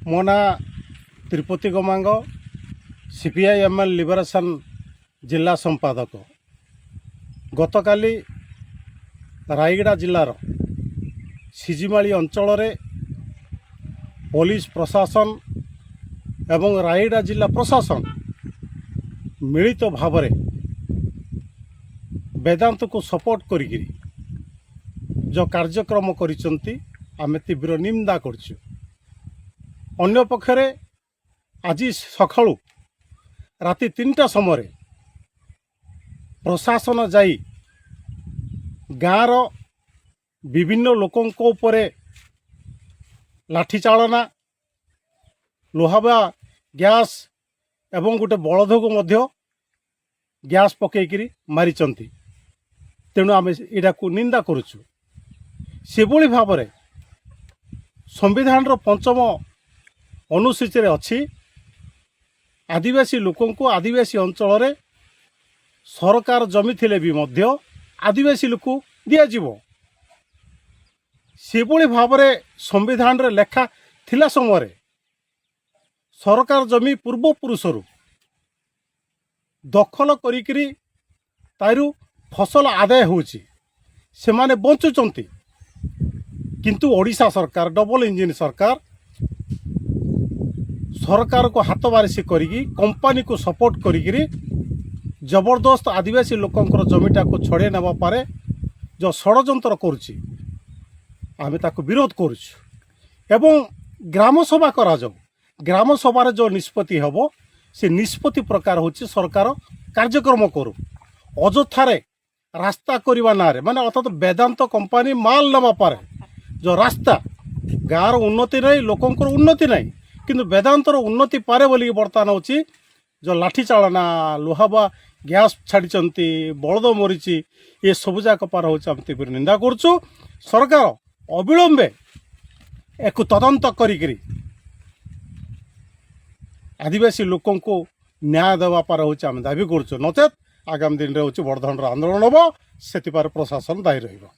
मो ना Tirupati Gamang CPI ML liberation जिला संपादक गतकाली रायगड़ा जिलार सिजिमाली अंचल पुलिस प्रशासन एवं रायगड़ा जिला प्रशासन मिलित भाव वेदांत को सपोर्ट करी जो कार्यक्रम करिसंती आमे तीव्र निंदा करछु। अन्य पक्षरे आज सकाळु राति 3टा समय प्रशासन जाई गाँर विभिन्न लोकों उपरे लाठी चालना लोहाबा गैस एवं गोटे बलद को मध्य गैस पकईकरी मारिचंती। तेणु आम यहाँ को निंदा करुचु। से भाव में संविधान पंचम अनुसूची अच्छी आदिवासी लोकों को आदिवासी अंचल रे सरकार जमी थिले भी मध्य आदिवासी लोक दिज्व से भाव में संविधान रे लेखा थिला समय सरकार जमी पूर्वपुरुषरू दखल करी तारू फसल आदाय होची से माने बंचुचंती। किंतु ओडिशा सरकार डबल इंजिन सरकार को हाथ बारिशी करी कंपनी को सपोर्ट करी जबरदस्त आदिवासी लोकंकर जमीटा को छड़े नेबा पारे जो षड़यंत्र करुची आमे ताको विरोध करुछु। एवं ग्राम सभा करा जाऊ ग्राम सभार जो निष्पत्ति हबो से निष्पत्ति प्रकार होची सरकार कार्यक्रम करू अजथारे रास्ता करवा ना माने अर्थात वेदांत कंपनी माल नवा पारे जो रास्ता गाँव उन्नति नहीं लोकंकर उन्नति नहीं किंतु वेदांतर उन्नति पारे बोली बर्तमान होची जो लाठी चालना लोहाबा गैस छाड़ी बलद मरीची ये सब जाक पार होची हम तीव्र निंदा करछु। सरकार अविलंबे एक तदंत करी आदिवासी लोकों को न्याय देवा पार होची हम दाबी करछु। नचेत आगामी दिन रे होची बड़धरण आंदोलन हम से प्रशासन दायी रहिबो।